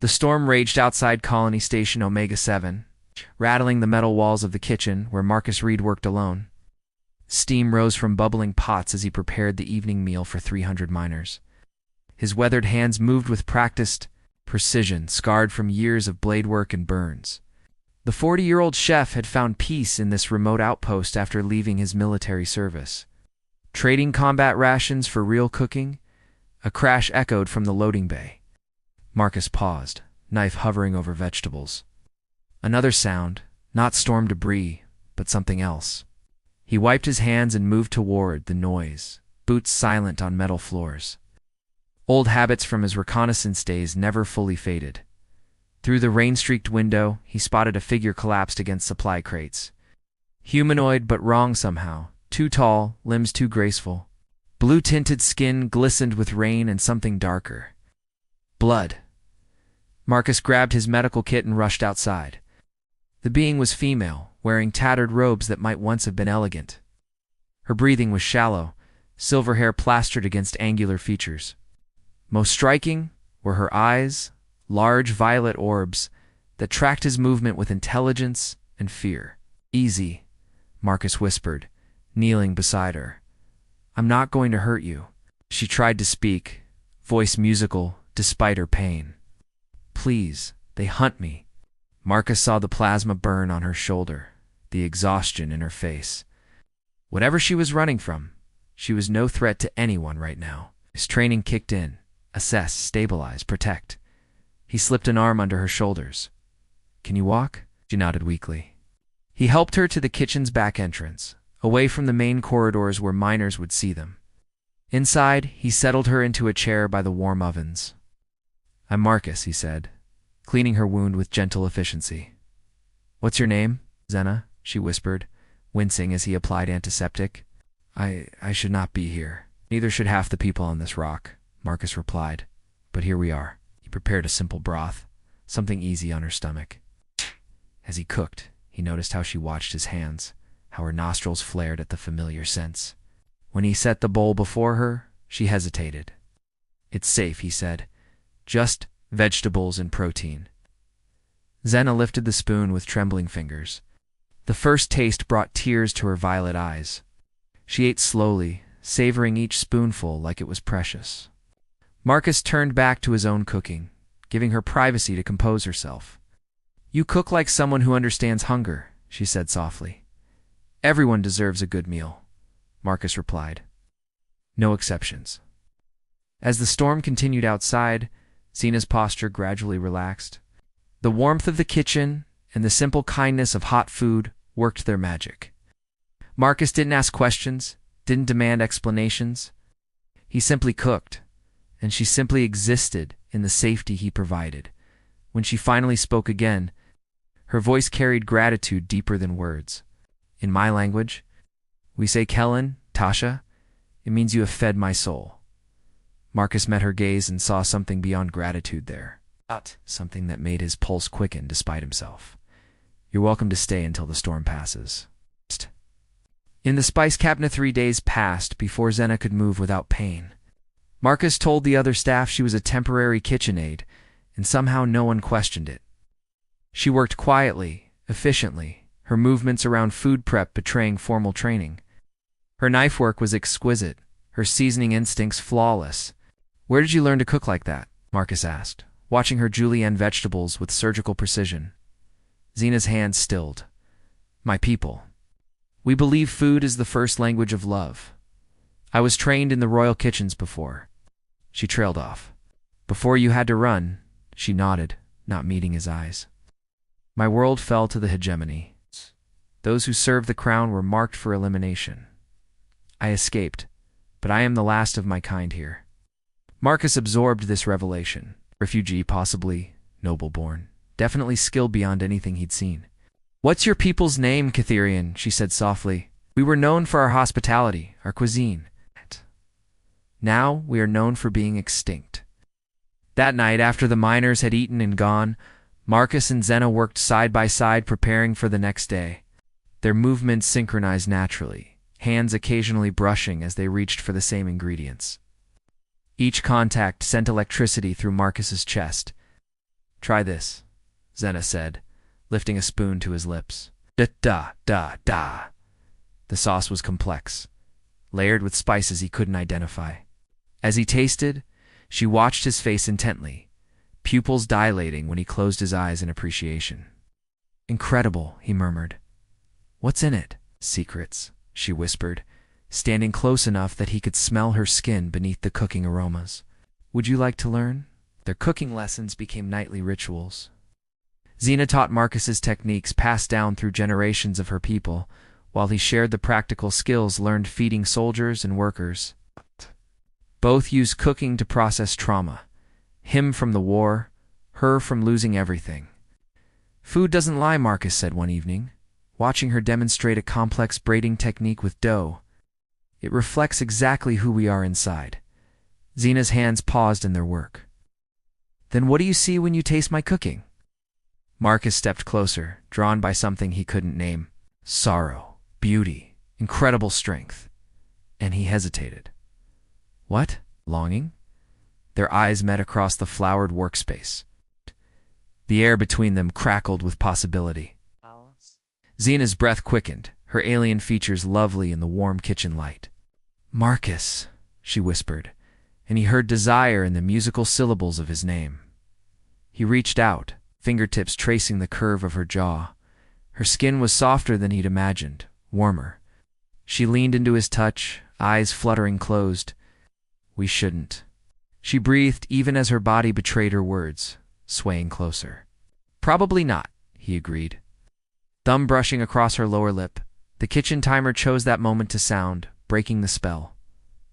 The storm raged outside Colony Station Omega-7, rattling the metal walls of the kitchen where Marcus Reed worked alone. Steam rose from bubbling pots as he prepared the evening meal for 300 miners. His weathered hands moved with practiced precision, scarred from years of blade work and burns. The 40-year-old chef had found peace in this remote outpost after leaving his military service. Trading combat rations for real cooking? A crash echoed from the loading bay. Marcus paused, knife hovering over vegetables. Another sound, not storm debris, but something else. He wiped his hands and moved toward the noise, boots silent on metal floors. Old habits from his reconnaissance days never fully faded. Through the rain-streaked window, he spotted a figure collapsed against supply crates. Humanoid but wrong somehow, too tall, limbs too graceful. Blue-tinted skin glistened with rain and something darker. Blood. Marcus grabbed his medical kit and rushed outside. The being was female, wearing tattered robes that might once have been elegant. Her breathing was shallow, silver hair plastered against angular features. Most striking were her eyes, large violet orbs that tracked his movement with intelligence and fear. "Easy," Marcus whispered, kneeling beside her. "I'm not going to hurt you." She tried to speak, voice musical despite her pain. "Please, they hunt me." Marcus saw the plasma burn on her shoulder, the exhaustion in her face. Whatever she was running from, she was no threat to anyone right now. His training kicked in. Assess, stabilize, protect. He slipped an arm under her shoulders. "Can you walk?" She nodded weakly. He helped her to the kitchen's back entrance, away from the main corridors where miners would see them. Inside, he settled her into a chair by the warm ovens. "I'm Marcus," he said, cleaning her wound with gentle efficiency. "What's your name?" "Zena," she whispered, wincing as he applied antiseptic. I should not be here. Neither should half the people on this rock," Marcus replied. "But here we are." He prepared a simple broth, something easy on her stomach. As he cooked, he noticed how she watched his hands, how her nostrils flared at the familiar scents. When he set the bowl before her, she hesitated. "It's safe," he said. "Just vegetables and protein." Zena lifted the spoon with trembling fingers. The first taste brought tears to her violet eyes. She ate slowly, savoring each spoonful like it was precious. Marcus turned back to his own cooking, giving her privacy to compose herself. "You cook like someone who understands hunger," she said softly. "Everyone deserves a good meal," Marcus replied. "No exceptions." As the storm continued outside, Zena's posture gradually relaxed. The warmth of the kitchen and the simple kindness of hot food worked their magic. Marcus didn't ask questions, didn't demand explanations. He simply cooked, and she simply existed in the safety he provided. When she finally spoke again, her voice carried gratitude deeper than words. "In my language, we say Kellen, Tasha. It means you have fed my soul." Marcus met her gaze and saw something beyond gratitude there. Something that made his pulse quicken despite himself. "You're welcome to stay until the storm passes." In the spice cabinet 3 days passed before Zena could move without pain. Marcus told the other staff she was a temporary kitchen aide, and somehow no one questioned it. She worked quietly, efficiently, her movements around food prep betraying formal training. Her knife work was exquisite, her seasoning instincts flawless. "Where did you learn to cook like that?" Marcus asked, watching her julienne vegetables with surgical precision. Zena's hands stilled. "My people. We believe food is the first language of love. I was trained in the royal kitchens before." She trailed off. "Before you had to run," she nodded, not meeting his eyes. "My world fell to the hegemony. Those who served the crown were marked for elimination. I escaped, but I am the last of my kind here." Marcus absorbed this revelation. Refugee, possibly, noble-born, definitely skilled beyond anything he'd seen. "What's your people's name, Catherian?" she said softly. "We were known for our hospitality, our cuisine. Now we are known for being extinct." That night, after the miners had eaten and gone, Marcus and Zena worked side by side preparing for the next day. Their movements synchronized naturally, hands occasionally brushing as they reached for the same ingredients. Each contact sent electricity through Marcus's chest, Try this, Zena said, lifting a spoon to his lips. Da-da-da-da. The sauce was complex, layered with spices he couldn't identify. As he tasted, she watched his face intently, pupils dilating when he closed his eyes in appreciation. Incredible, he murmured. What's in it? Secrets, she whispered, standing close enough that he could smell her skin beneath the cooking aromas. Would you like to learn? Their cooking lessons became nightly rituals. Xena taught Marcus's techniques passed down through generations of her people, while he shared the practical skills learned feeding soldiers and workers. Both used cooking to process trauma, him from the war, her from losing everything. Food doesn't lie, Marcus said one evening, watching her demonstrate a complex braiding technique with dough. It reflects exactly who we are inside. Xena's hands paused in their work. Then what do you see when you taste my cooking? Marcus stepped closer, drawn by something he couldn't name. Sorrow, beauty, incredible strength. And he hesitated. What? Longing? Their eyes met across the flowered workspace. The air between them crackled with possibility. Xena's breath quickened, her alien features lovely in the warm kitchen light. Marcus, she whispered, and he heard desire in the musical syllables of his name. He reached out, fingertips tracing the curve of her jaw. Her skin was softer than he'd imagined, warmer. She leaned into his touch, eyes fluttering closed. We shouldn't. She breathed even as her body betrayed her words, swaying closer. Probably not, he agreed. Thumb brushing across her lower lip, the kitchen timer chose that moment to sound, breaking the spell.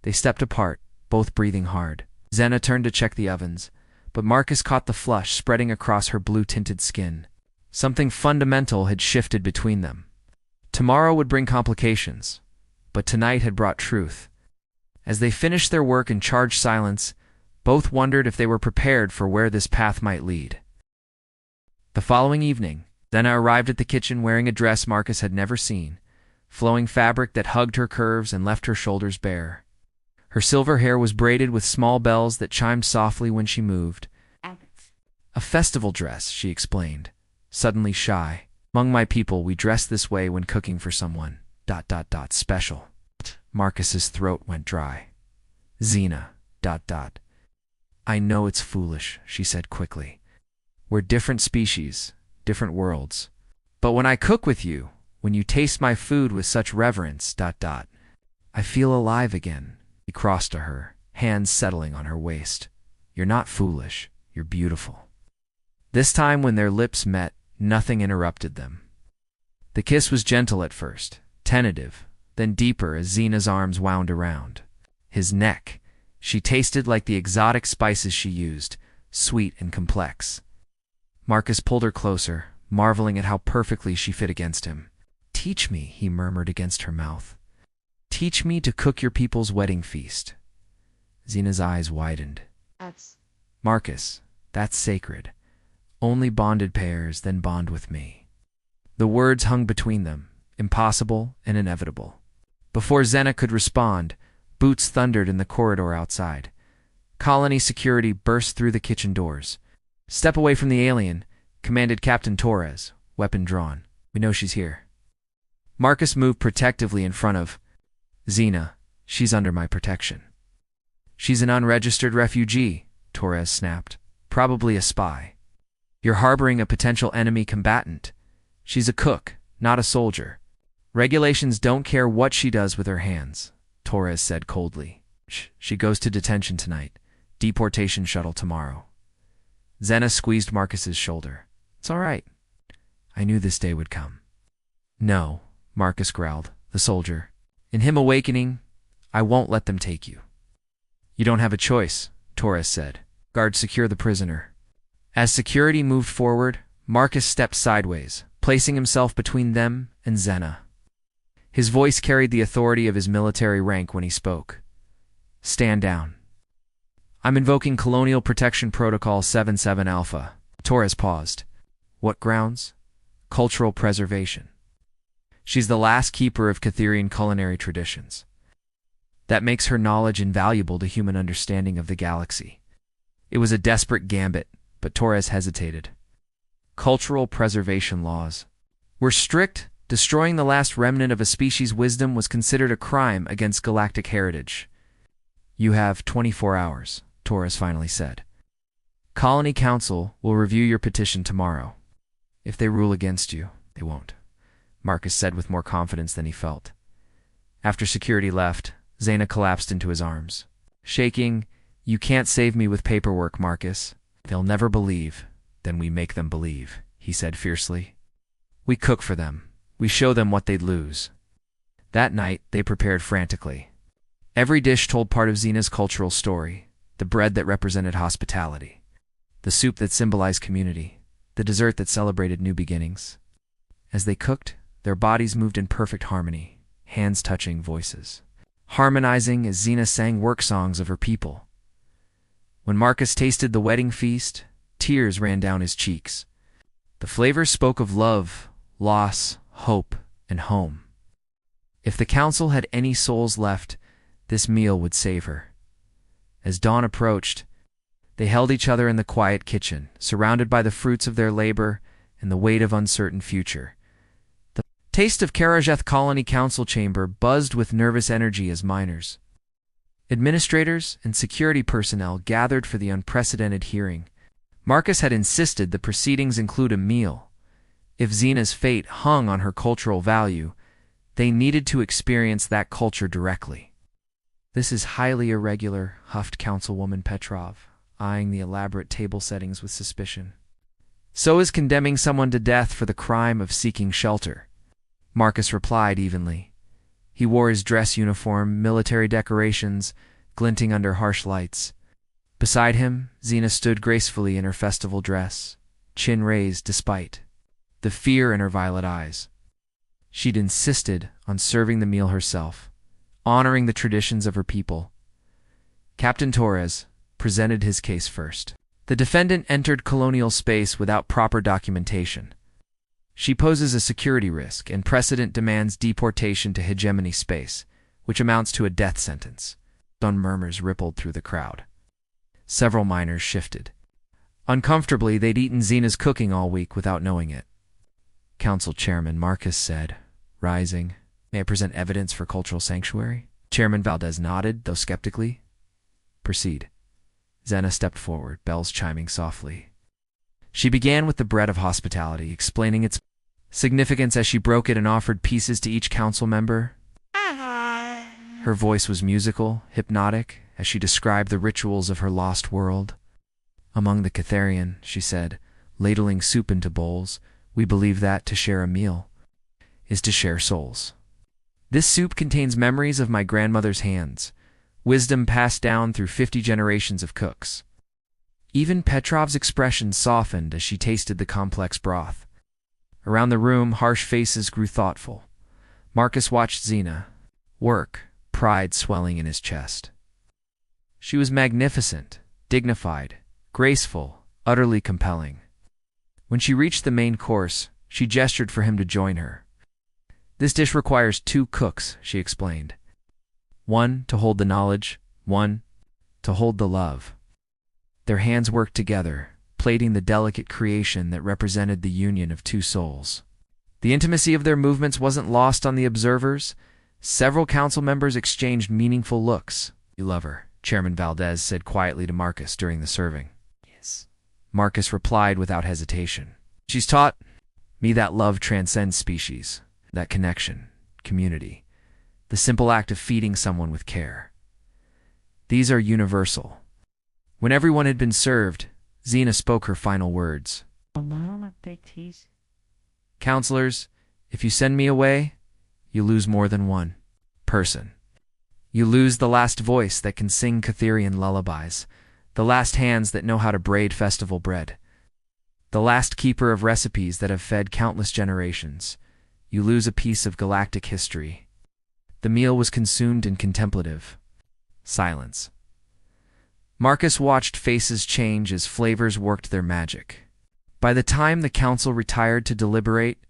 They stepped apart, both breathing hard. Xena turned to check the ovens, but Marcus caught the flush spreading across her blue-tinted skin. Something fundamental had shifted between them. Tomorrow would bring complications, but tonight had brought truth. As they finished their work in charged silence, both wondered if they were prepared for where this path might lead. The following evening, Xena arrived at the kitchen wearing a dress Marcus had never seen, flowing fabric that hugged her curves and left her shoulders bare. Her silver hair was braided with small bells that chimed softly when she moved. A festival dress, she explained, suddenly shy. Among my people, we dress this way when cooking for someone. ... Special. Marcus's throat went dry. Xena ... I know it's foolish, she said quickly. We're different species, different worlds. But when I cook with you, when you taste my food with such reverence ... I feel alive again. He crossed to her, hands settling on her waist. You're not foolish, you're beautiful. This time when their lips met, nothing interrupted them. The kiss was gentle at first, tentative, then deeper as Xena's arms wound around. His neck, she tasted like the exotic spices she used, sweet and complex. Marcus pulled her closer, marveling at how perfectly she fit against him. Teach me, he murmured against her mouth. Teach me to cook your people's wedding feast. Xena's eyes widened. Marcus, that's sacred. Only bonded pairs then bond with me. The words hung between them, impossible and inevitable. Before Xena could respond, boots thundered in the corridor outside. Colony security burst through the kitchen doors. Step away from the alien, commanded Captain Torres, weapon drawn. We know she's here. Marcus moved protectively in front of Xena. She's under my protection. She's an unregistered refugee, Torres snapped. Probably a spy. You're harboring a potential enemy combatant. She's a cook, not a soldier. Regulations don't care what she does with her hands, Torres said coldly. She goes to detention tonight. Deportation shuttle tomorrow. Xena squeezed Marcus's shoulder. It's all right. I knew this day would come. No, Marcus growled, the soldier. In him awakening, I won't let them take you. You don't have a choice, Torres said. Guards secure the prisoner. As security moved forward, Marcus stepped sideways, placing himself between them and Xena. His voice carried the authority of his military rank when he spoke. Stand down. I'm invoking Colonial Protection Protocol 77 Alpha. Torres paused. What grounds? Cultural preservation. She's the last keeper of Catherian culinary traditions. That makes her knowledge invaluable to human understanding of the galaxy. It was a desperate gambit, but Torres hesitated. Cultural preservation laws were strict. Destroying the last remnant of a species' wisdom was considered a crime against galactic heritage. You have 24 hours, Torres finally said. Colony Council will review your petition tomorrow. If they rule against you, they won't, Marcus said with more confidence than he felt. After security left, Zaina collapsed into his arms. Shaking, "You can't save me with paperwork, Marcus. They'll never believe. Then we make them believe," he said fiercely. "We cook for them. We show them what they'd lose." That night, they prepared frantically. Every dish told part of Xena's cultural story: the bread that represented hospitality, the soup that symbolized community, the dessert that celebrated new beginnings. As they cooked, their bodies moved in perfect harmony, hands touching voices, harmonizing as Xena sang work songs of her people. When Marcus tasted the wedding feast, tears ran down his cheeks. The flavors spoke of love, loss, hope, and home. If the council had any souls left, this meal would save her. As dawn approached, they held each other in the quiet kitchen, surrounded by the fruits of their labor and the weight of uncertain future. The taste of Karajeth Colony Council chamber buzzed with nervous energy as miners, administrators, and security personnel gathered for the unprecedented hearing. Marcus had insisted the proceedings include a meal. If Xena's fate hung on her cultural value, they needed to experience that culture directly. "This is highly irregular," huffed Councilwoman Petrov, eyeing the elaborate table settings with suspicion. "So is condemning someone to death for the crime of seeking shelter," Marcus replied evenly. He wore his dress uniform, military decorations glinting under harsh lights. Beside him, Xena stood gracefully in her festival dress, chin raised despite the fear in her violet eyes. She'd insisted on serving the meal herself, honoring the traditions of her people. Captain Torres presented his case first. The defendant entered colonial space without proper documentation. She poses a security risk, and precedent demands deportation to hegemony space, which amounts to a death sentence. Murmurs rippled through the crowd. Several miners shifted. Uncomfortably, they'd eaten Xena's cooking all week without knowing it. Council Chairman Marcus said, rising, "May I present evidence for cultural sanctuary?" Chairman Valdez nodded, though skeptically. "Proceed." Xena stepped forward, bells chiming softly. She began with the bread of hospitality, explaining its significance as she broke it and offered pieces to each council member. Her voice was musical, hypnotic, as she described the rituals of her lost world. "Among the Catharian," she said, ladling soup into bowls, "we believe that to share a meal is to share souls. This soup contains memories of my grandmother's hands, wisdom passed down through 50 generations of cooks." Even Petrov's expression softened as she tasted the complex broth. Around the room, harsh faces grew thoughtful. Marcus watched Xena work, pride swelling in his chest. She was magnificent, dignified, graceful, utterly compelling. When she reached the main course, she gestured for him to join her. "This dish requires 2 cooks," she explained. "One to hold the knowledge, one to hold the love." Their hands worked together, plating the delicate creation that represented the union of 2 souls. The intimacy of their movements wasn't lost on the observers. Several council members exchanged meaningful looks. "You love her," Chairman Valdez said quietly to Marcus during the serving. "Yes," Marcus replied without hesitation. "She's taught me that love transcends species, that connection, community, the simple act of feeding someone with care. These are universal." When everyone had been served, Xena spoke her final words. "Counselors, if you send me away, you lose more than one person. You lose the last voice that can sing Catharian lullabies, the last hands that know how to braid festival bread, the last keeper of recipes that have fed countless generations. You lose a piece of galactic history." The meal was consumed in contemplative silence. Marcus watched faces change as flavors worked their magic. By the time the council retired to deliberate,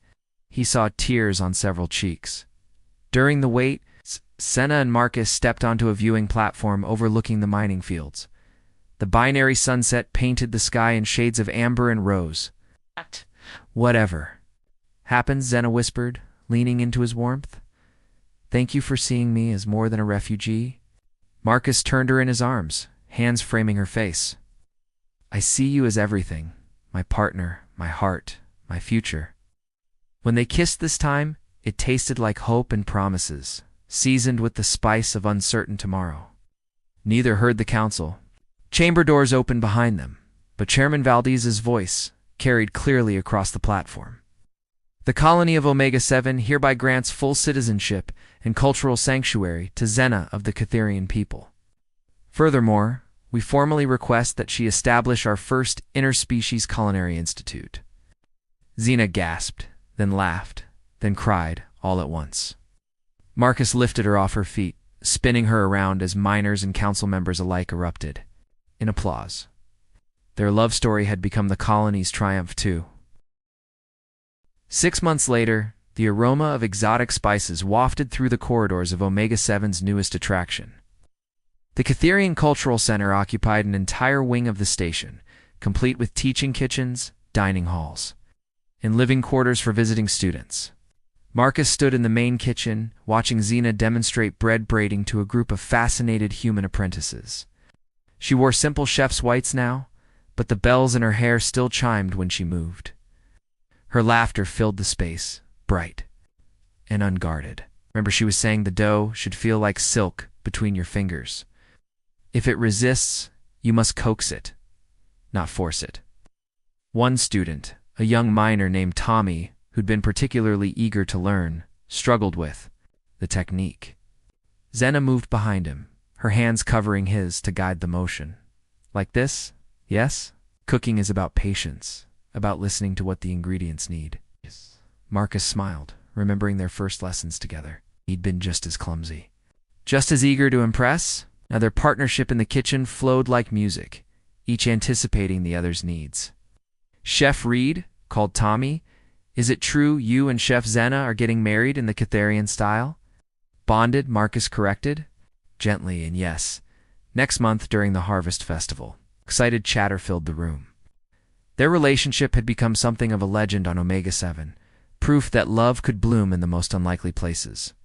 he saw tears on several cheeks. During the wait, Senna and Marcus stepped onto a viewing platform overlooking the mining fields. The binary sunset painted the sky in shades of amber and rose. Whatever happens, Zena whispered, leaning into his warmth. Thank you for seeing me as more than a refugee. Marcus turned her in his arms, hands framing her face. I see you as everything, my partner, my heart, my future. When they kissed this time, it tasted like hope and promises, seasoned with the spice of uncertain tomorrow. Neither heard the council. Chamber doors opened behind them, but Chairman Valdez's voice carried clearly across the platform. The colony of Omega-7 hereby grants full citizenship and cultural sanctuary to Zena of the Catherian people. Furthermore, we formally request that she establish our first interspecies culinary institute. Xena gasped, then laughed, then cried, all at once. Marcus lifted her off her feet, spinning her around as miners and council members alike erupted in applause. Their love story had become the colony's triumph too. 6 months later, the aroma of exotic spices wafted through the corridors of Omega-7's newest attraction. The Catherian Cultural Center occupied an entire wing of the station, complete with teaching kitchens, dining halls, and living quarters for visiting students. Marcus stood in the main kitchen, watching Xena demonstrate bread braiding to a group of fascinated human apprentices. She wore simple chef's whites now, but the bells in her hair still chimed when she moved. Her laughter filled the space, bright and unguarded. Remember, she was saying the dough should feel like silk between your fingers. If it resists, you must coax it, not force it. One student, a young miner named Tommy, who'd been particularly eager to learn, struggled with the technique. Xena moved behind him, her hands covering his to guide the motion. Like this? Yes? Cooking is about patience, about listening to what the ingredients need. Yes. Marcus smiled, remembering their first lessons together. He'd been just as clumsy. Just as eager to impress, now their partnership in the kitchen flowed like music, each anticipating the other's needs. Chef Reed, called Tommy, is it true you and Chef Xena are getting married in the Catherian style? Bonded, Marcus corrected, gently, and yes, next month during the Harvest Festival. Excited chatter filled the room. Their relationship had become something of a legend on Omega-7, proof that love could bloom in the most unlikely places.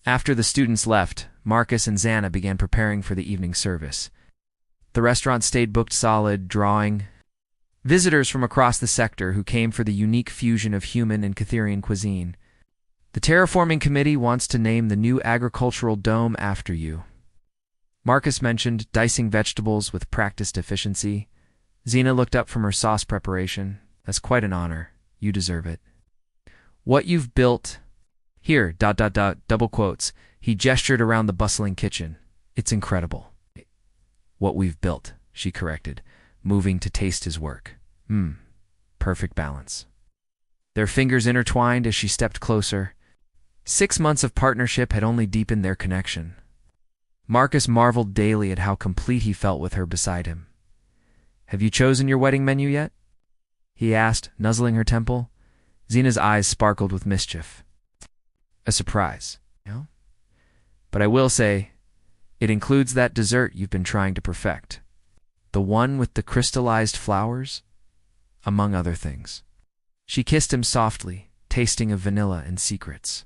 After the students left, Marcus and Xana began preparing for the evening service. The restaurant stayed booked solid, drawing visitors from across the sector who came for the unique fusion of human and Catherian cuisine. The terraforming committee wants to name the new agricultural dome after you. Marcus mentioned dicing vegetables with practiced efficiency. Xena looked up from her sauce preparation. That's quite an honor. You deserve it. What you've built here, ... double quotes. He gestured around the bustling kitchen. It's incredible. What we've built, she corrected, moving to taste his work. Perfect balance. Their fingers intertwined as she stepped closer. 6 months of partnership had only deepened their connection. Marcus marveled daily at how complete he felt with her beside him. Have you chosen your wedding menu yet? He asked, nuzzling her temple. Xena's eyes sparkled with mischief. A surprise, no? But I will say, it includes that dessert you've been trying to perfect. The one with the crystallized flowers, among other things. She kissed him softly, tasting of vanilla and secrets.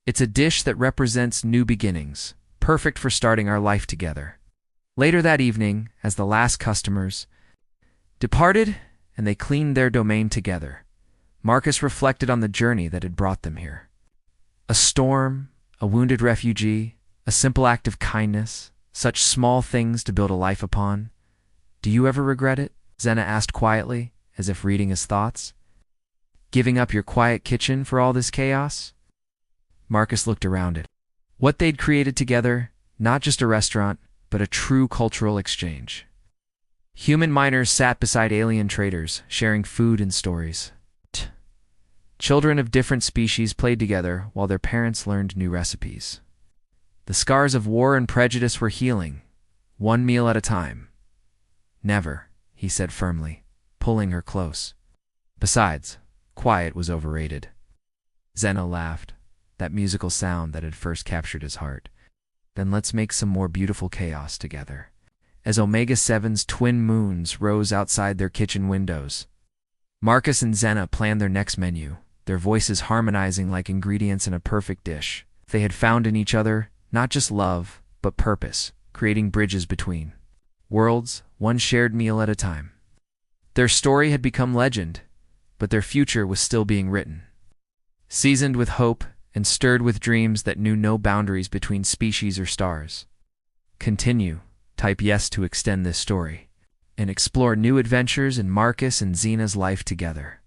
It's a dish that represents new beginnings, perfect for starting our life together. Later that evening, as the last customers departed and they cleaned their domain together, Marcus reflected on the journey that had brought them here. A storm, a wounded refugee, a simple act of kindness, such small things to build a life upon. Do you ever regret it? Xena asked quietly, as if reading his thoughts. Giving up your quiet kitchen for all this chaos? Marcus looked around it. What they'd created together, not just a restaurant, but a true cultural exchange. Human miners sat beside alien traders, sharing food and stories. Children of different species played together while their parents learned new recipes. The scars of war and prejudice were healing, one meal at a time. Never, he said firmly, pulling her close. Besides, quiet was overrated. Xena laughed, that musical sound that had first captured his heart. Then let's make some more beautiful chaos together. as Omega-7's twin moons rose outside their kitchen windows. Marcus and Xena planned their next menu, their voices harmonizing like ingredients in a perfect dish. They had found in each other not just love, but purpose, creating bridges between worlds, one shared meal at a time. Their story had become legend, but their future was still being written. Seasoned with hope and stirred with dreams that knew no boundaries between species or stars. Continue, type yes to extend this story, and explore new adventures in Marcus and Xena's life together.